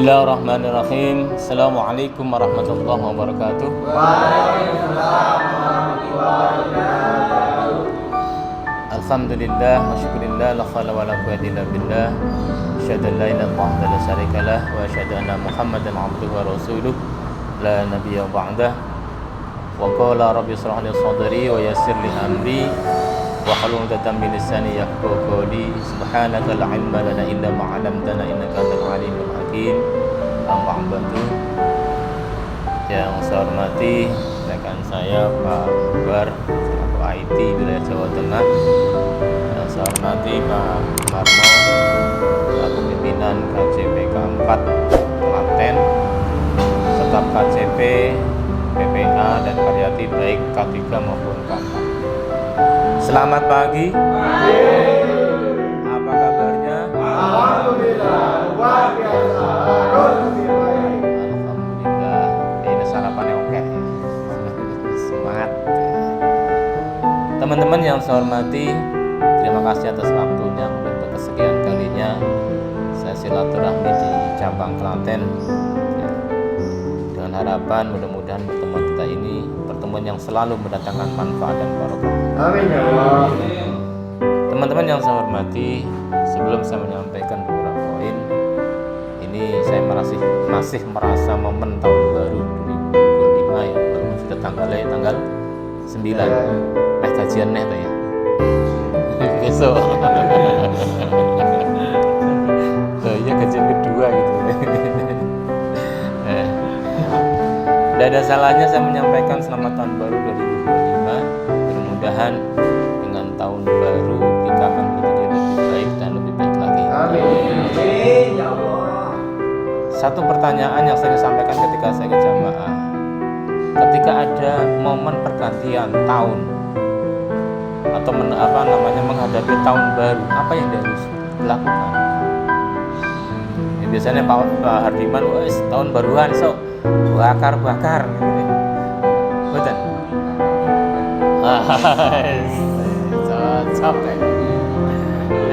Bismillahirrahmanirrahim. Assalamualaikum warahmatullahi wabarakatuh. Waalaikumsalam warahmatullahi wabarakatuh. Alhamdulillah wa syukurillah la khala wa la quwwata illa billah. Asyhadu an la ilaha illallah la syarikalah wa asyhadu anna Muhammadan abduhu wa rasuluh la nabiyya ba'dah. Wa qala rabbi ishrah li sadri wa yassir li amri wa hlul 'uqdatam min lisani yafqahu qawli. Subhanaka la ilma lana illa ma 'allamtana innaka antal alimul hakim. Amma ba'du. Yang saya hormati rekan saya Pak Akbar selaku IT wilayah Jawa Tengah. Yang saya hormati Pak Marmo selaku pimpinan KJP K4 Klaten, serta KJP, PPA dan Karyati baik K3 maupun K4. Selamat pagi. Apa kabarnya? Alhamdulillah, luar biasa. Alhamdulillah. Ini sarapannya oke. Semangat. Teman-teman yang saya hormati, terima kasih atas waktunya untuk kesekian kalinya saya silaturahmi di cabang Klaten. Dengan harapan mudah-mudahan pertemuan kita ini pertemuan yang selalu mendatangkan manfaat dan barokah. Amin ya Allah. Teman-teman yang saya hormati, sebelum saya menyampaikan beberapa poin, ini saya masih merasa momen tahun baru 2025 ya, walaupun sudah tanggal 9. Gajian nih tuh ya. Besok. Tuh ya gajian kedua gitu. Tidak ada salahnya saya menyampaikan selamat tahun baru 2025. Mudah-mudahan dengan tahun baru kita akan menjadi lebih baik dan lebih baik lagi. Amin ya Allah. Satu pertanyaan yang saya sampaikan ketika saya ke jamaah, ketika ada momen pergantian tahun atau menghadapi tahun baru, apa yang harus dilakukan? Ya, biasanya Pak Hardiman, wes tahun baruan sok bakar gitu. Betul. Cocok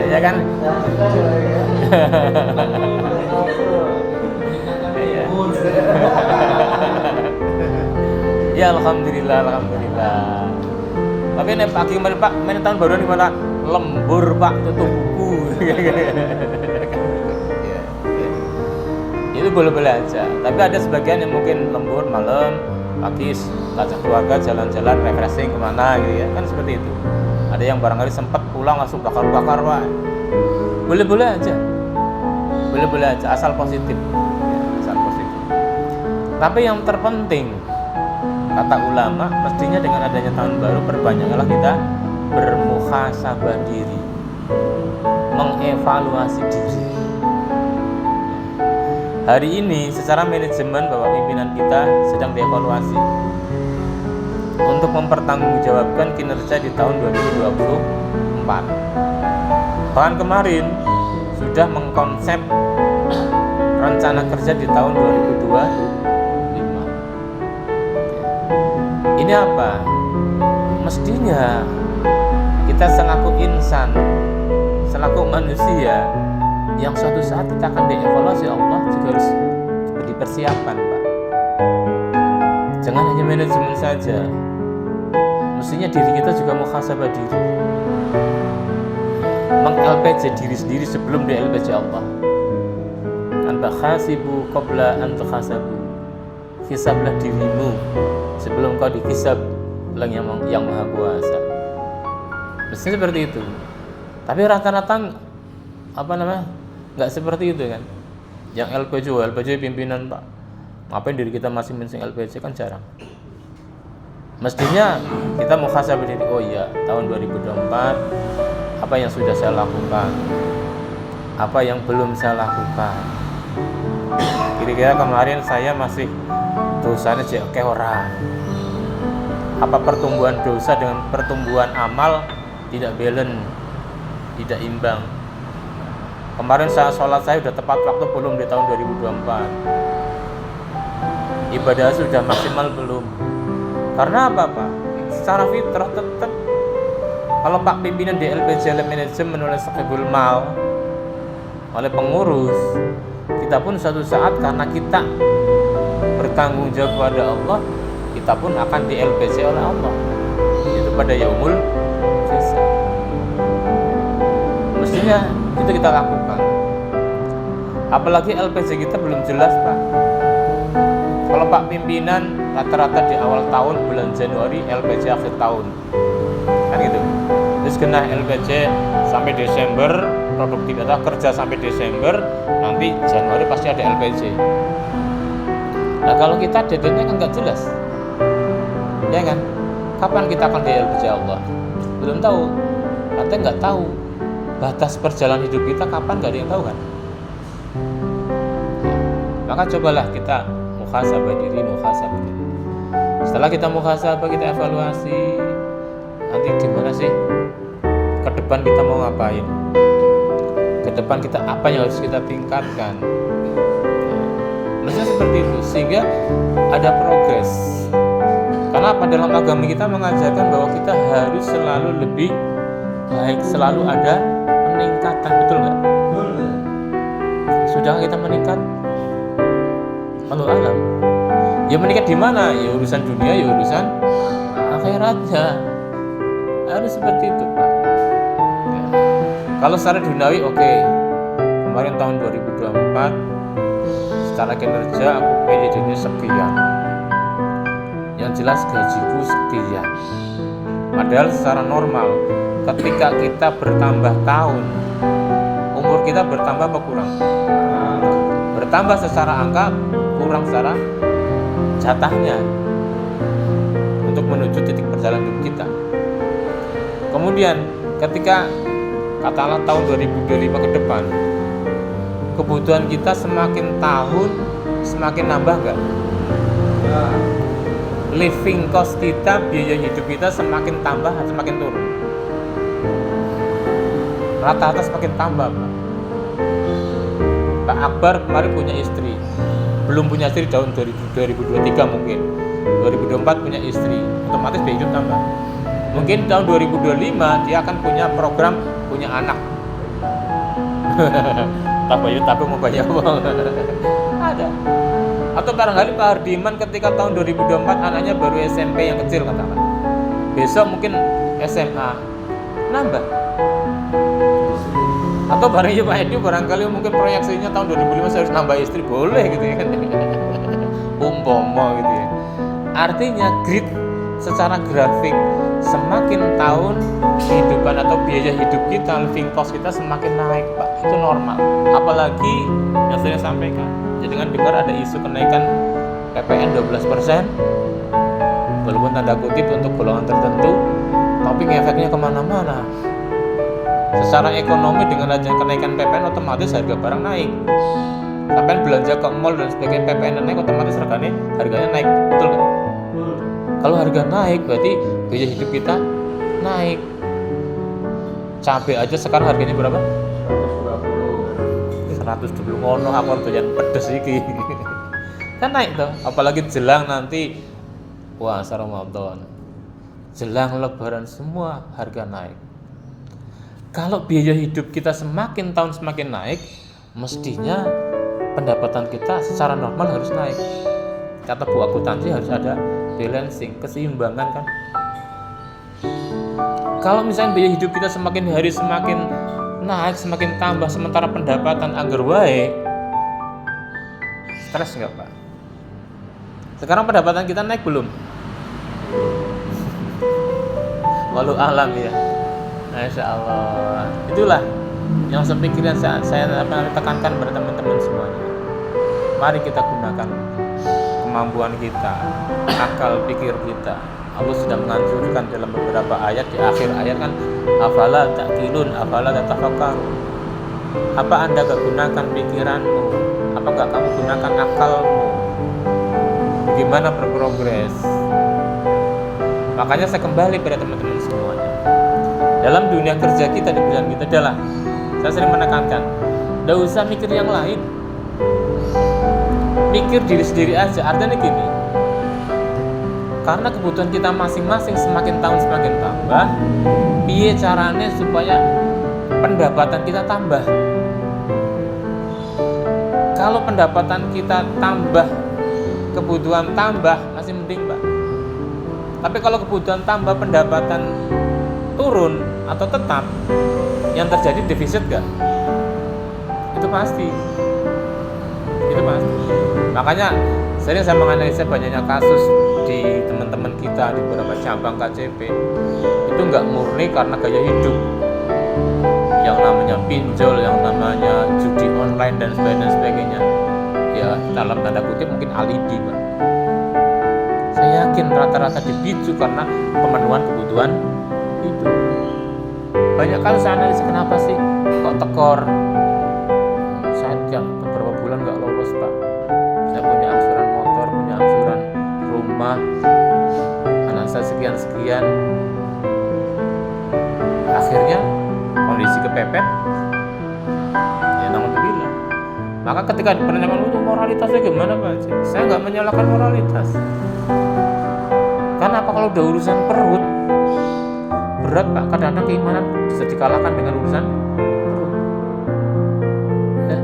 ya kan? Ya alhamdulillah. Tapi nih pagi kemarin Pak, main tahun baruan gimana? Lembur Pak, tutup buku. Itu boleh-boleh aja. Tapi ada sebagian yang mungkin lembur malam, pagi ngajak keluarga jalan-jalan refreshing kemana gitu ya, kan seperti itu. Ada yang barangkali sempat pulang langsung bakar-bakar Pak. Boleh-boleh aja, asal positif. Ya, asal positif. Tapi yang terpenting, kata ulama, mestinya dengan adanya tahun baru perbanyaklah kita bermuhasabah diri, mengevaluasi diri. Hari ini secara manajemen Bapak pimpinan kita sedang dievaluasi untuk mempertanggungjawabkan kinerja di tahun 2024. Bahkan kemarin sudah mengkonsep rencana kerja di tahun 2025. Ini apa? Mestinya kita selaku insan, selaku manusia yang suatu saat kita akan dievaluasi Allah juga harus dipersiapkan Pak. Jangan hanya manajemen saja, mestinya diri kita juga muhasabah diri, meng-LPJ diri sendiri sebelum di-LPJ Allah. Anta khasibu qabla anta khasabu. Hisablah dirimu sebelum kau dihisab oleh yang maha kuasa. Mestinya seperti itu. Tapi rata-rata nggak seperti itu kan. Yang LPJ pimpinan Pak, ngapain diri kita masih mensing LPJ kan jarang. Mestinya kita muhasabah diri, oh iya tahun 2024 apa yang sudah saya lakukan, apa yang belum saya lakukan. Kira-kira kemarin saya masih dosanya oke orang. Apa pertumbuhan dosa dengan pertumbuhan amal tidak balance, tidak imbang. Kemarin sholat saya sudah tepat waktu belum di tahun 2024? Ibadah sudah maksimal belum? Karena apa Pak? Secara fitrah tetap kalau Pak pimpinan di LPJ manajemen oleh Sakibul Mal, oleh pengurus, kita pun suatu saat karena kita bertanggung jawab kepada Allah, kita pun akan di LPC oleh Allah, itu pada yaumul hisab. Mestinya itu kita lakukan. Apalagi LPC kita belum jelas, Pak. Kalau Pak pimpinan rata-rata di awal tahun bulan Januari LPC akhir tahun, kan gitu. Terus kena LPC sampai Desember, produktivitas kerja sampai Desember, nanti Januari pasti ada LPC. Nah kalau kita deadline-nya kan nggak jelas, ya kan? Kapan kita akan di LPC Allah? Belum tahu. Nanti nggak tahu batas perjalanan hidup kita kapan, nggak ada yang tahu kan? Maka cobalah kita muhasabah diri. Setelah kita muhasabah, kita evaluasi, nanti gimana sih ke depan kita mau ngapain, ke depan kita apa yang harus kita tingkatkan. Maksudnya seperti itu, sehingga ada progres. Karena apa, dalam agama kita mengajarkan bahwa kita harus selalu lebih baik, selalu ada peningkatan, betul nggak? Sudah kita meningkat? Wallahu alam. Ya meningkat di mana? Ya urusan dunia, ya urusan akhiratnya. Harus seperti itu, Pak. Ya. Kalau secara duniawi, oke. Kemarin tahun 2024 secara kinerja aku PDD-nya sekian. Yang jelas gajiku sekian. Padahal secara normal, ketika kita bertambah tahun, umur kita bertambah apa kurang? Bertambah secara angka, kurang secara jatahnya untuk menuju titik perjalanan hidup kita. Kemudian ketika katakanlah tahun 2025 ke depan, kebutuhan kita semakin tahun semakin nambah nggak? Living cost kita, biaya hidup kita semakin tambah atau semakin turun? Rata-rata semakin tambah, Pak. Pak Akbar kemarin punya istri, belum punya istri tahun 2023 mungkin, 2024 punya istri, otomatis biaya hidup tambah. Mungkin tahun 2025 dia akan punya program, punya anak. Tapi mau banyak uang. Ada. Atau barangkali Pak Hardiman ketika tahun 2024 anaknya baru SMP yang kecil katakan, besok mungkin SMA, nambah. Atau barangnya Pak Edi barangkali mungkin proyeksinya tahun 2005 saya harus nambah istri, boleh gitu ya kan. Umpama gitu ya. Artinya grid secara grafik semakin tahun kehidupan atau biaya hidup kita, living cost kita semakin naik, Pak. Itu normal. Apalagi yang saya sampaikan, jadi dengan dengar ada isu kenaikan PPN 12%, walaupun tanda kutip untuk golongan tertentu, tapi efeknya kemana-mana. Secara ekonomi dengan adanya kenaikan PPN otomatis harga barang naik. Sampai belanja ke mall dan sebagainya, PPN naik otomatis harganya naik, betul nggak? Kalau harga naik berarti biaya hidup kita naik. Cabai aja sekarang harganya berapa? 120 ngono, aku doyan pedes iki. Kan naik tuh, apalagi jelang nanti puasa Ramadan. Jelang lebaran semua harga naik. Kalau biaya hidup kita semakin tahun semakin naik, mestinya pendapatan kita secara normal harus naik. Kata Bu akuntansi harus ada balancing, keseimbangan kan. Kalau misalnya biaya hidup kita semakin hari semakin naik, semakin tambah, sementara pendapatan anggar wae, stres nggak, Pak? Sekarang pendapatan kita naik belum? Walau alam ya. Masya Allah. Itulah yang sepikiran saya tekankan pada teman-teman semuanya. Mari kita gunakan kemampuan kita, akal pikir kita. Allah sudah menganjurkan dalam beberapa ayat, di akhir ayat kan, afala ta'qilun, afala tatafakkarun. Apa Anda gak gunakan pikiranmu? Apa gak kamu gunakan akalmu? Gimana berprogres? Makanya saya kembali pada teman-teman semuanya. Dalam dunia kerja kita, di perusahaan kita adalah, saya sering menekankan, tidak usah mikir yang lain, mikir diri sendiri aja. Artinya gini, karena kebutuhan kita masing-masing semakin tahun semakin tambah, piye caranya supaya pendapatan kita tambah. Kalau pendapatan kita tambah, kebutuhan tambah, masih mending Pak. Tapi kalau kebutuhan tambah, pendapatan turun atau tetap, yang terjadi defisit gak? Itu pasti. Makanya sering saya menganalisa banyaknya kasus di teman-teman kita di beberapa cabang KCP itu nggak murni karena gaya hidup, yang namanya pinjol, yang namanya judi online dan sebagainya. Ya dalam tanda kutip mungkin alibi Pak. Saya yakin rata-rata dipicu karena pemenuhan kebutuhan hidup. Banyak kali saya analisa kenapa sih kok tekor. Saya beberapa bulan nggak lolos Pak. Saya punya angsuran motor, punya angsuran rumah, anak saya sekian. Akhirnya kondisi kepepet. Ya alhamdulillah. Maka ketika penanyakan itu moralitasnya gimana Pak? Saya nggak menyalahkan moralitas. Karena apa, kalau udah urusan perut berat Pak, kadang-kadang keimanan bisa dikalahkan dengan urusan perut. Ya.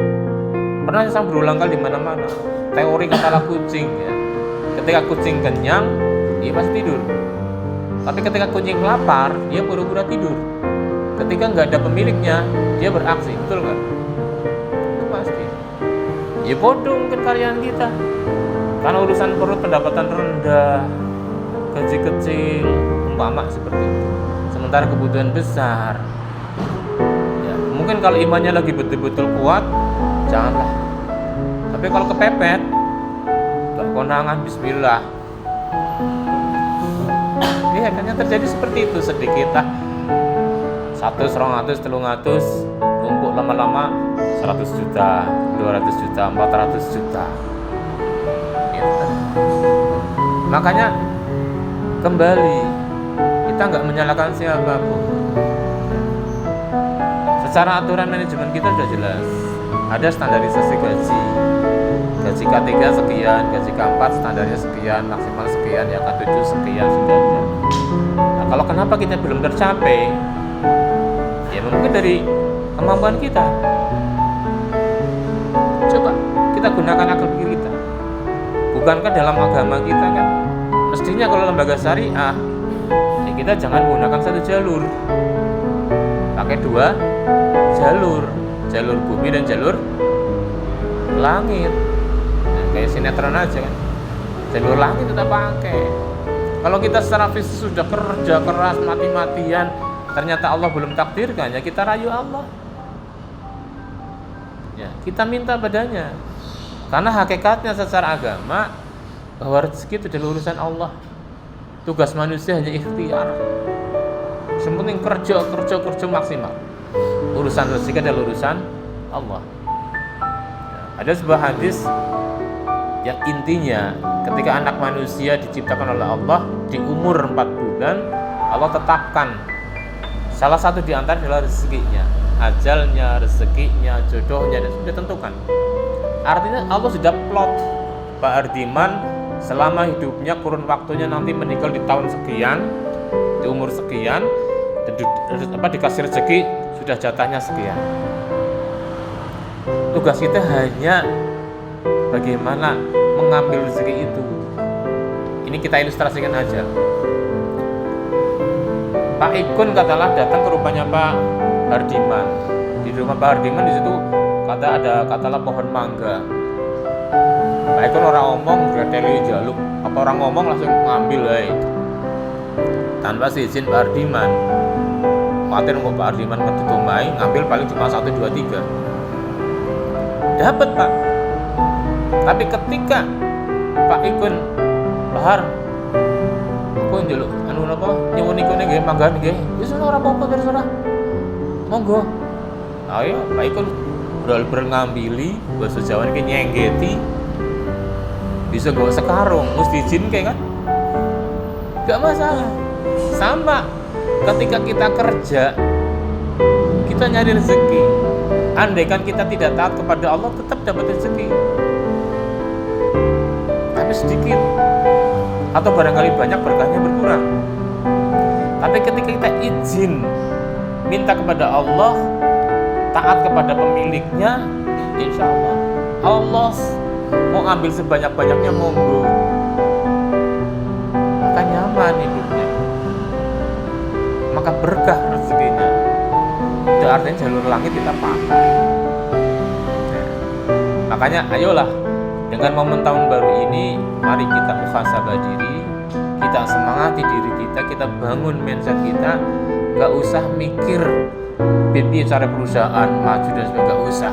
Pernah saya berulang kali di mana-mana. Teori kepala kucing ya. Ketika kucing kenyang, dia pasti tidur. Tapi ketika kucing lapar, dia pura-pura tidur. Ketika nggak ada pemiliknya, dia beraksi, betul nggak? Itu pasti. Ya bodoh mungkin kalian kita. Karena urusan perut, pendapatan rendah, gaji kecil, umpama seperti itu. Sementara kebutuhan besar. Ya, mungkin kalau imannya lagi betul-betul kuat, janganlah. Tapi kalau kepepet, gak konangan, bismillah. Iya, kan yang terjadi seperti itu sedikit lah. 100, 200, 300, numpuk lama-lama 100 juta, 200 juta, 400 juta. Ya. Makanya kembali, kita nggak menyalahkan siapapun. Secara aturan manajemen kita sudah jelas, ada standarisasi gaji. Gaji K3 sekian, gaji K4 standarnya sekian, maksimal sekian, ya K7 sekian, sudah ada. Nah, kalau kenapa kita belum tercapai? Ya mungkin dari kemampuan kita. Coba kita gunakan akal pikir kita. Bukankah dalam agama kita kan mestinya kalau lembaga syariah ya kita jangan menggunakan satu jalur, pakai 2 jalur bumi dan jalur langit. Nah, kayak sinetron aja kan, jalur langit kita pakai. Kalau kita secara fisik sudah kerja keras mati-matian, ternyata Allah belum takdirkan, ya kita rayu Allah. Ya, kita minta padanya. Karena hakikatnya secara agama bahwa rezeki itu adalah urusan Allah. Tugas manusia hanya ikhtiar. Yang penting kerja maksimal. Urusan rezeki adalah urusan Allah. Ya, ada sebuah hadis yang intinya ketika anak manusia diciptakan oleh Allah di umur 4 bulan, Allah tetapkan salah satu di antara adalah rezekinya, ajalnya, rezekinya, jodohnya, dan sudah tentukan. Artinya Allah sudah plot Pak Ardiman selama hidupnya, kurun waktunya nanti meninggal di tahun sekian, di umur sekian, dikasih rezeki sudah jatahnya sekian. Tugas kita hanya bagaimana mengambil rezeki itu. Ini kita ilustrasikan aja. Pak Ikun katalah datang ke rumahnya Pak Hardiman. Di rumah Pak Hardiman di situ katalah pohon mangga. Pak Ikun orang ngomong greteli jaluk, apa orang ngomong langsung ngambil tanpa izin Pak Hardiman. Khawatir mau Pak Hardiman ketutumai, ngambil paling cuma 1, 2, 3. Dapat Pak. Tapi ketika Pak Ikun Bahar, aku njaluk apa nyuwun ikune nggih manggan nggih. Wis ora apa-apa terserah. Monggo. Ayo Pak Ikun brol-brol ngambili, bahasa Jawa iki nyenggeti. Bisa nggawa sekarung, mesti izin kayak kan? Gak masalah. Sama ketika kita kerja, kita nyari rezeki. Andaikan kita tidak taat kepada Allah, tetap dapat rezeki. Tapi sedikit. Atau barangkali banyak, berkahnya berkurang. Tapi ketika kita izin minta kepada Allah, taat kepada pemiliknya, insya Allah Allah mau ambil sebanyak-banyaknya monggo, maka nyaman hidupnya, maka berkah rezekinya. Itu artinya jalur langit kita pakai. Makanya ayolah, dengan momen tahun baru ini, mari kita muhasabah diri, kita semangati diri kita bangun mindset kita. Gak usah mikir biar cara perusahaan maju dan sebagainya, gak usah.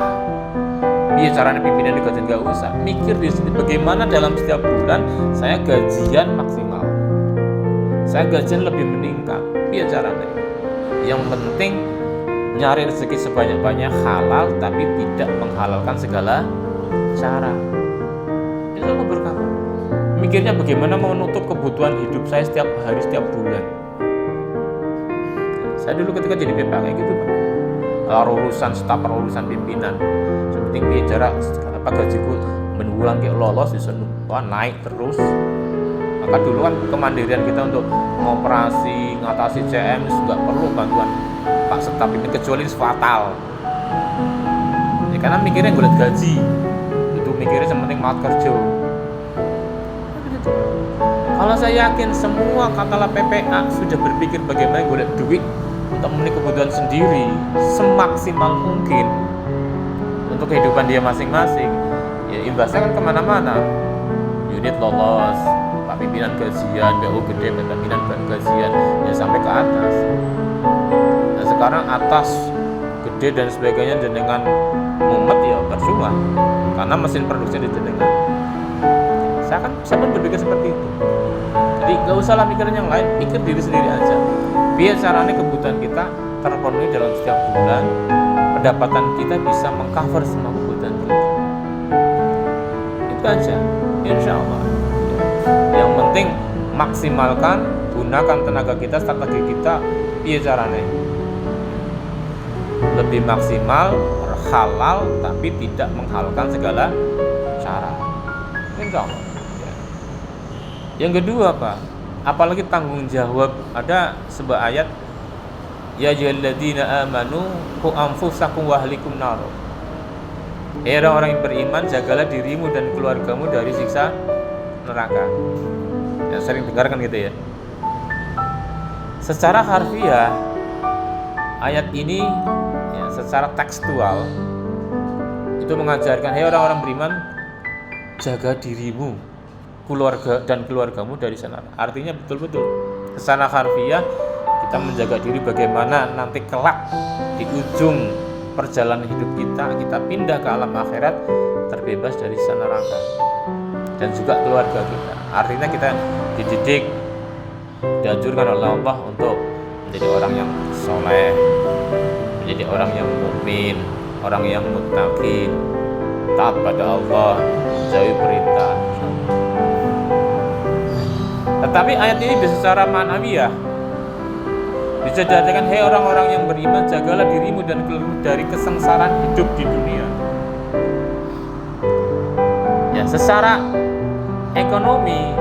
Biar caranya pimpinan digajian, gak usah. Mikir di sini bagaimana dalam setiap bulan saya gajian maksimal, saya gajian lebih meningkat. Biar caranya. Yang penting nyari rezeki sebanyak-banyak halal, tapi tidak menghalalkan segala cara. Itu berkah. Mikirnya bagaimana mau menutup kebutuhan hidup saya setiap hari, setiap bulan. Saya dulu ketika jadi PPK kayak gitu Pak. Kalau urusan staf, urusan pimpinan, sepenting bicara apa gajiku berulang kayak lolos bisa naik terus. Maka dulu kan kemandirian kita untuk ngoperasi, ngatasi CM juga perlu bantuan Pak staf ini, kecuali fatal. Ya, karena mikirnya gue liat gaji, itu mikirnya sementing maut kerja. Kalau saya yakin semua katalah PPA sudah berpikir bagaimana gue liat duit untuk memenuhi kebutuhan sendiri semaksimal mungkin untuk kehidupan dia masing-masing, ya imbasnya kan kemana-mana. Unit lolos, Pak pimpinan gajian, BU gede, pimpinan gajian, ya sampai ke atas. Nah sekarang atas gede dan sebagainya jenengan mumet ya percuma, karena mesin produksi di jenengan. Saya pun berpikir seperti itu. Jadi gak usahlah mikirin yang lain, pikir diri sendiri aja. Biar caranya kebutuhan kita terpenuhi dalam setiap bulan, pendapatan kita bisa mengcover semua kebutuhan kita. Itu aja, insya Allah. Yang penting maksimalkan, gunakan tenaga kita, strategi kita, biar caranya lebih maksimal, halal, tapi tidak menghalalkan segala cara. Insya Allah. Yang kedua apa? Apalagi tanggung jawab. Ada sebuah ayat, ya ayyuhalladzina amanu qu anfusakum wa ahlikum nar. Orang-orang yang beriman, jagalah dirimu dan keluargamu dari siksa neraka. Yang sering dengarkan gitu ya. Secara harfiah ayat ini ya, secara tekstual itu mengajarkan, orang-orang beriman, jaga dirimu, keluarga dan keluargamu dari sana. Artinya betul-betul secara harfiah kita menjaga diri bagaimana nanti kelak di ujung perjalanan hidup kita pindah ke alam akhirat terbebas dari siksa neraka, dan juga keluarga kita. Artinya kita dididik, dianjurkan oleh Allah untuk menjadi orang yang soleh, menjadi orang yang mukmin, orang yang muttaqin, taat pada Allah, jauhi perintah. Tetapi ayat ini bisa secara ma'nawiyah bisa diartikan, orang-orang yang beriman, jagalah dirimu dan keluargamu dari kesengsaraan hidup di dunia. Ya, secara ekonomi,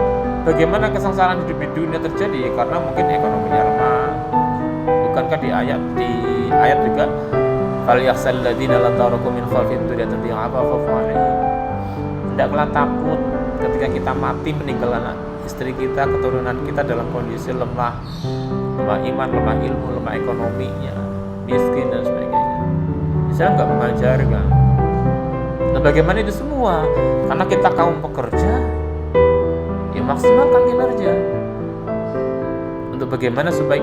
bagaimana kesengsaraan hidup di dunia terjadi? Karena mungkin ekonominya lemah. Bukankah di ayat juga, falyakhshal ladzina la taraku min khalfihim dzurriyyatan dha'afa khafu 'alaihim. Hendaklah takut ketika kita mati meninggalkan istri kita, keturunan kita dalam kondisi lemah iman, lemah ilmu, lemah ekonominya, miskin dan sebagainya. Islam nggak mengajarkan. Nah, bagaimana itu semua? Karena kita kaum pekerja, ya maksimalkan kinerja. Untuk bagaimana supaya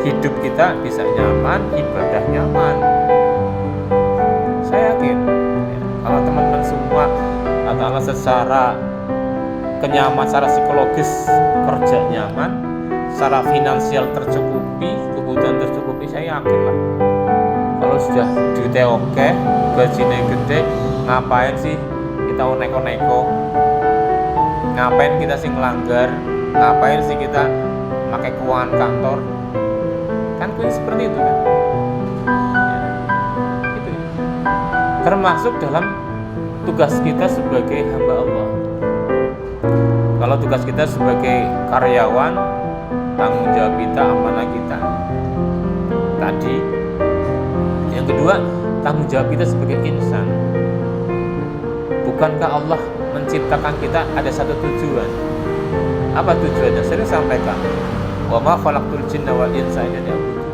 hidup kita bisa nyaman, ibadah nyaman. Saya yakin, kalau teman-teman semua katakanlah secara kenyaman, secara psikologis kerja nyaman, secara finansial tercukupi, kebutuhan tercukupi, saya yakin lah. Kalau sudah duitnya oke, gajinya gede, ngapain sih kita neko-neko? Ngapain kita sih ngelanggar? Ngapain sih kita pakai keuangan kantor? Kan seperti itu kan? Ya, itu. Termasuk dalam tugas kita sebagai hamba Allah. Kalau tugas kita sebagai karyawan, tanggung jawab kita, amanah kita. Tadi, yang kedua, tanggung jawab kita sebagai insan. bukankah Allah menciptakan kita ada satu tujuan? Apa tujuannya? Sering sampaikan, wa ma khalaqtul jinna wal insa illa liya'budun.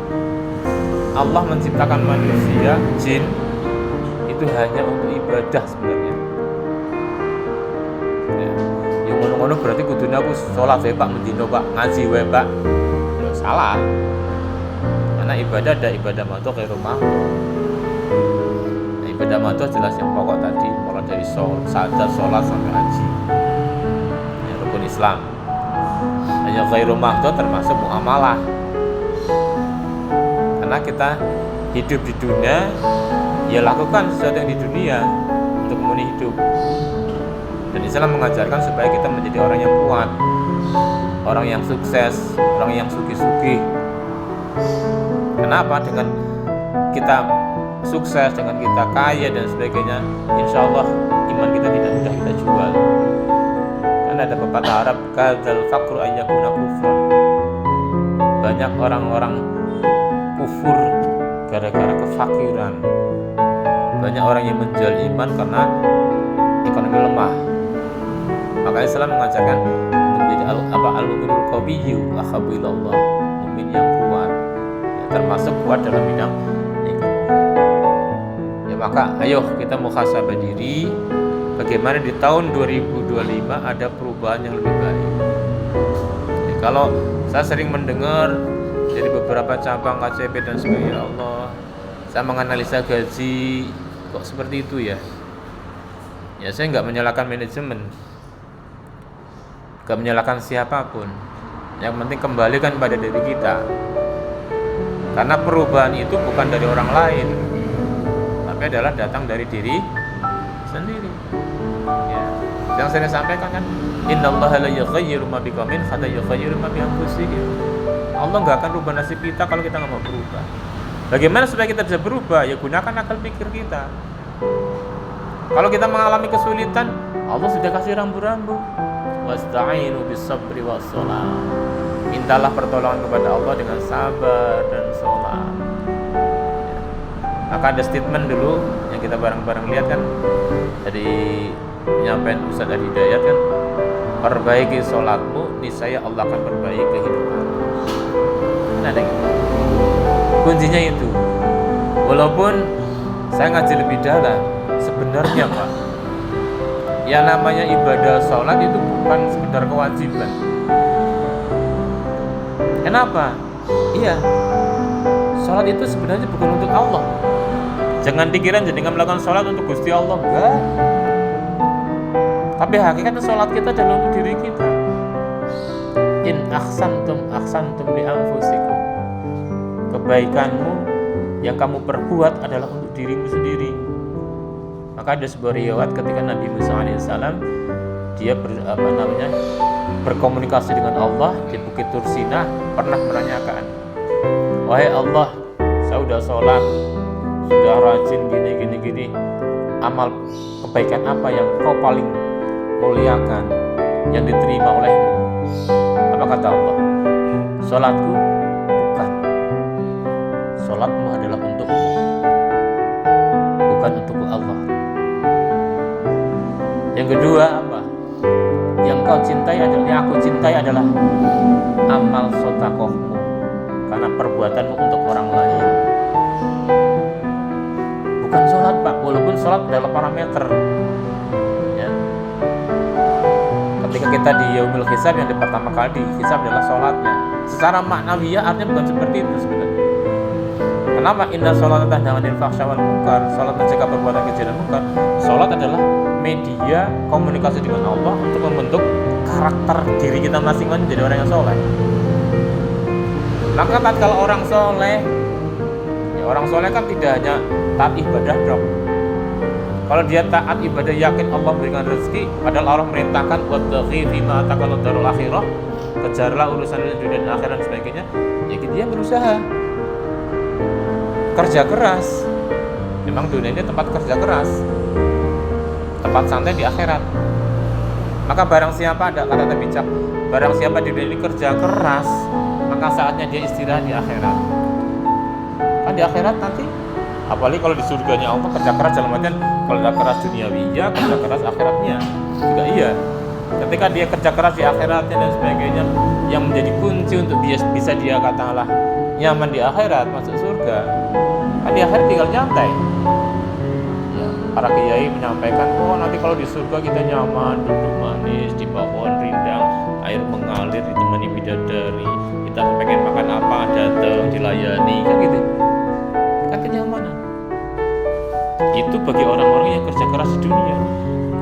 Allah menciptakan manusia, jin itu hanya untuk ibadah sebenarnya. Ya, yang ngono-ngono berarti kudune aku sholat wae Pak, mendino Pak, ngaji wae Pak. Ya salah. Karena ibadah ada ibadah makhluk ghairu makhluk. Nah, ibadah makhluk jelas yang pokok tadi, mulai dari salat, sholat sampai haji. Ya, rukun Islam. Hanya ghairu makhluk termasuk muamalah. Karena kita hidup di dunia, ya lakukan sesuatu yang di dunia untuk memenuhi hidup. Dan Islam mengajarkan supaya kita menjadi orang yang kuat, orang yang sukses, orang yang sugih-sugih. Kenapa? Dengan kita sukses, dengan kita kaya dan sebagainya, insya Allah iman kita tidak mudah kita jual. Karena ada pepatah Arab, kadzal faqru ayyakuna kufran. Banyak orang-orang kufur gara-gara kefakiran. Banyak orang yang menjual iman karena ekonomi lemah. Maka Islam mengajarkan untuk menjadi al-mu'minul qawiyyu ahabbu ilallah, mukmin yang kuat, ya, termasuk kuat dalam bidang ekonomi. Ya maka ayo kita muhasabah diri, bagaimana di tahun 2025 ada perubahan yang lebih baik. Ya, kalau saya sering mendengar dari beberapa cabang KCP dan sebagainya, ya Allah, saya menganalisa gaji kok seperti itu ya. Ya saya nggak menyalahkan manajemen, nggak menyalahkan siapapun. Yang penting kembalikan pada diri kita. Karena perubahan itu bukan dari orang lain, tapi adalah datang dari diri sendiri. Ya. Yang saya sampaikan kan, innallaha la yughayyiru ma biqaumin hatta yughayyiru ma bi anfusihim. Allah nggak akan rubah nasib kita kalau kita nggak mau berubah. Bagaimana supaya kita bisa berubah? Ya gunakan akal pikir kita. Kalau kita mengalami kesulitan, Allah sudah kasih rambu-rambu. Wasta'inu bis-sabri was-shalah. Mintalah pertolongan kepada Allah dengan sabar dan sholat. Ya. Maka ada statement dulu yang kita bareng-bareng lihat kan, dari penyampaian Ustaz Adi Hidayat kan, perbaiki sholatmu, niscaya Allah akan perbaiki kehidupanmu. Nah, ada gitu. Kuncinya itu. Walaupun saya ngaji lebih dalam, sebenarnya Pak, yang namanya ibadah sholat itu bukan sekedar kewajiban. Kenapa? Iya, sholat itu sebenarnya bukan untuk Allah. Jangan pikiran jadi melakukan sholat untuk Gusti Allah, enggak. Tapi hakikatnya sholat kita adalah untuk diri kita. In ahsantum li anfusikum. Kebaikanmu yang kamu perbuat adalah untuk dirimu sendiri. Maka ada sebuah riwayat ketika Nabi Musa alaihissalam dia berkomunikasi dengan Allah di Bukit Tursina, pernah menanyakan, wahai Allah, saya sudah sholat, sudah rajin gini, amal kebaikan apa yang kau paling muliakan, yang diterima olehmu? Apa kata Allah? Sholatku bukan. Sholatmu adalah untukmu, bukan untuk Allah. Yang kedua apa? Yang kau cintai adalah, yang aku cintai adalah amal sotakohmu, karena perbuatanmu untuk orang lain. Bukan sholat Pak, walaupun sholat adalah parameter. Ya. Ketika kita di yaumil hisab, yang pertama kali dihisab adalah sholatnya. Secara maknawiyah artinya bukan seperti itu sebenarnya. Kenapa? Inna sholata tanha 'anil fahsya wal munkar. Sholat mencegah perbuatan keji dan munkar. Sholat adalah media komunikasi dengan Allah untuk membentuk karakter diri kita masing-masing menjadi orang yang soleh. Maka tatkala orang soleh, ya orang soleh kan tidak hanya taat ibadah dong. Kalau dia taat ibadah, yakin Allah memberikan rezeki, padahal Allah merintahkan wabtaghi fima ataqal darul akhirah, kejarlah urusan dunia dan akhirat dan sebagainya. Ya dia berusaha kerja keras. Memang dunia ini tempat kerja keras, tempat santai di akhirat. Maka barang siapa, ada kata bijak, barang siapa di dunia ini kerja keras, maka saatnya dia istirahat di akhirat. Kan di akhirat nanti, apalagi kalau di surganya Allah, kerja keras dalam artian kerja keras duniawi iya, kerja keras akhiratnya juga iya. Ketika dia kerja keras di akhiratnya dan sebagainya, yang menjadi kunci untuk bisa dia katakanlah nyaman di akhirat, masuk surga, kan di akhirat tinggal nyantai. Ya, para kiai menyampaikan, oh nanti kalau di surga kita nyaman, duduk manis di bawah pohon rindang, air mengalir ditemani bidadari, kita pengen makan apa datang dilayani, kan gitu. Kan kenyamanan. Itu bagi orang-orang yang kerja keras di dunia.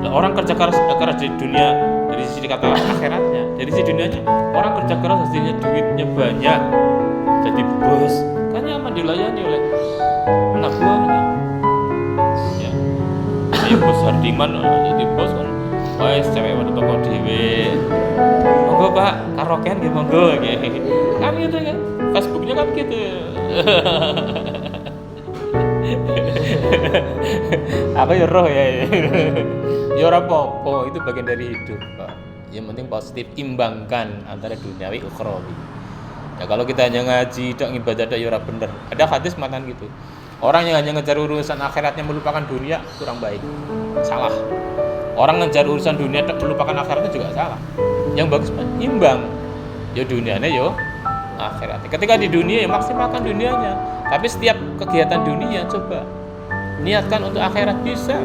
Nah, orang kerja keras di dunia dari sisi kata akhiratnya, dari sisi dunianya orang kerja keras hasilnya duitnya banyak, jadi bos, kan nyaman dilayani oleh anak buahnya. Ya, jadi bos Hardiman, jadi bos kan, wah cewek pada toko dewe, monggo pak, karaokean gitu monggo, kan gitu kan, Facebooknya kan gitu. Aku ya roh ya. Ya ora apa-apa, itu bagian dari hidup, Pak. Yang penting positif, imbangkan antara duniawi ukhrawi. Ya kalau kita hanya ngaji, tok ibadah tok ya ora bener. Ada hadis matan gitu. Orang yang hanya ngejar urusan akhiratnya melupakan dunia kurang baik. Salah. Orang ngejar urusan dunia tok melupakan akhiratnya juga salah. Yang bagus imbang. Ya dunianya yo akhiratnya. Ketika di dunia ya maksimalkan dunianya. Tapi setiap kegiatan dunia coba niatkan untuk akhirat bisa.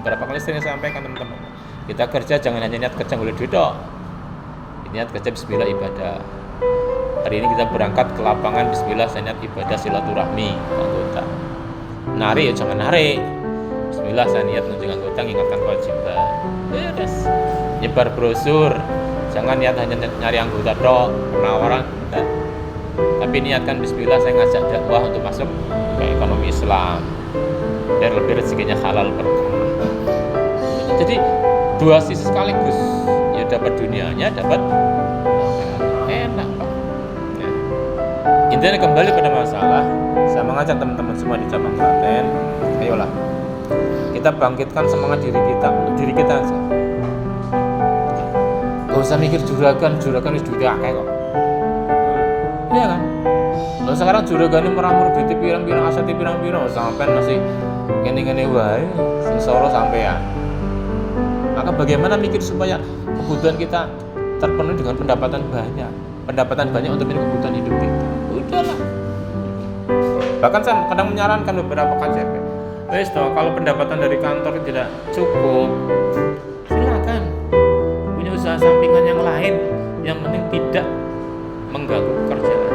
Berapa kali sering saya sampaikan teman-teman, kita kerja jangan hanya niat kerja boleh duit dok. Niat kerja bismillah ibadah. Hari ini kita berangkat ke lapangan bismillah saya niat ibadah silaturahmi anggota. Narik ya jangan narik. Bismillah saya niat nunjuk anggota mengingatkan kewajiban. Beres. Nyebar brosur, jangan niat hanya nyari anggota dok, penawaran enggak. Tapi niatkan bismillah saya ngajak dakwah untuk masuk ke ekonomi Islam biar lebih rezekinya halal berkah. Jadi dua sisi sekaligus, ya dapat dunianya, dapat enak Pak. Ya. Intinya kembali pada masalah, saya mengajak teman-teman semua di cabang Klaten, ayolah kita bangkitkan semangat diri kita untuk diri kita aja. Gak usah mikir juragan itu duitnya akeh kok. Iya kan? Lalu sekarang juragan ini meramur duit pirang-pirang, aset pirang-pirang, sampai masih ngene-ngene wae, sing soro sampean. Maka bagaimana mikir supaya kebutuhan kita terpenuhi dengan pendapatan banyak untuk kebutuhan hidup kita. Udahlah. Bahkan saya kadang menyarankan beberapa KCP, wes toh kalau pendapatan dari kantor tidak cukup, silakan punya usaha sampingan yang lain, yang penting tidak mengganggu pekerjaan.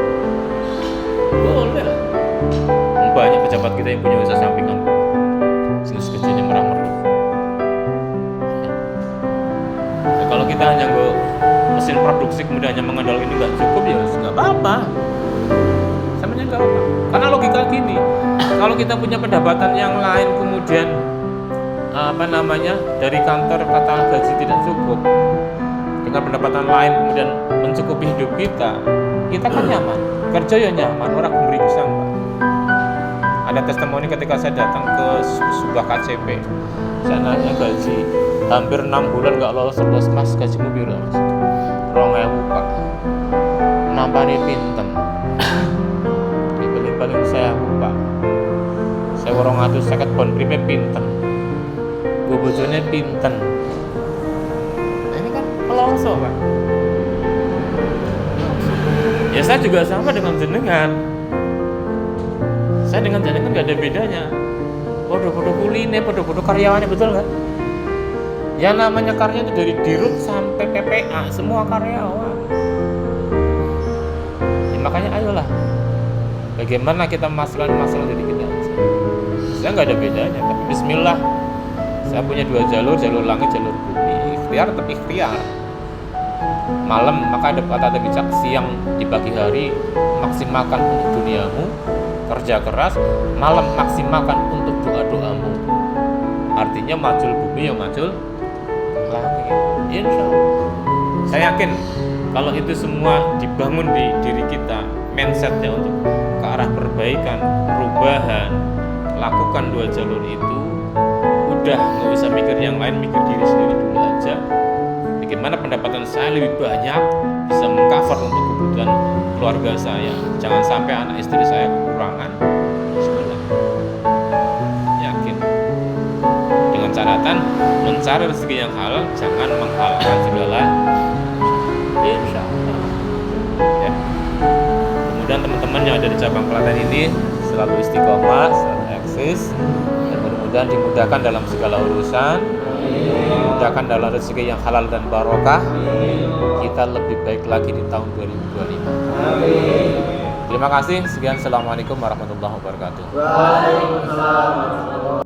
Boleh lah. Banyak pejabat kita yang punya usaha sampingan, sekecilnya merah-merah. Kalau kita hanya mesin produksi kemudian hanya mengandalkan ini nggak cukup ya nggak apa-apa, samanya nggak apa. Karena logika gini, kalau kita punya pendapatan yang lain kemudian dari kantor kata gaji tidak cukup, dengan pendapatan lain kemudian mencukupi hidup kita kan nyaman, kerja ya nyaman, orang memberi pisang Pak. Ada testimoni ketika saya datang ke sebuah KCP, saya nanya gaji hampir 6 bulan nggak lolos mas, gajimu piro mas? 2.000 Pak. Nampani pinten? Paling saya Pak. Saya 250 bon prime pinten? Bojone pinten? Nah, ini kan pelongso Pak. Ya saya juga sama dengan jenengan. Saya dengan jenengan nggak ada bedanya. Podo-podo kuline, podo-podo karyawannya, betul nggak? Yang namanya karya itu dari dirut sampai PPA, semua karyawan. Ya, makanya ayolah, bagaimana kita masalah diri kita aja. Saya nggak ada bedanya, tapi bismillah. Saya punya 2 jalur langit, jalur bumi. Ikhtiar tapi ikhtiar. Malam maka ada kata bijak, siang di pagi hari maksimalkan untuk duniamu, kerja keras, malam maksimalkan untuk doa-doamu. Artinya majul bumi yang majul langit. Insya Allah. Saya yakin kalau itu semua dibangun di diri kita, mindsetnya untuk ke arah perbaikan, perubahan, lakukan 2 jalur itu, udah nggak usah mikir yang lain, mikir diri sendiri dulu aja. Bagaimana pendapatan saya lebih banyak bisa mengcover untuk kebutuhan keluarga saya. Jangan sampai anak istri saya kekurangan. Bismillah. Yakin. catatan mencari rezeki yang halal, jangan menghalalkan segala. Insya Allah. Ya. Kemudian teman-teman yang ada di cabang Klaten ini selalu istiqomah, selalu eksis, dan mudah-mudahan dimudahkan dalam segala urusan, dimudahkan dalam rezeki yang halal dan barokah. Kita lebih baik lagi di tahun 2025. Terima kasih. Sekian. Assalamualaikum warahmatullahi wabarakatuh. Waalaikumsalam.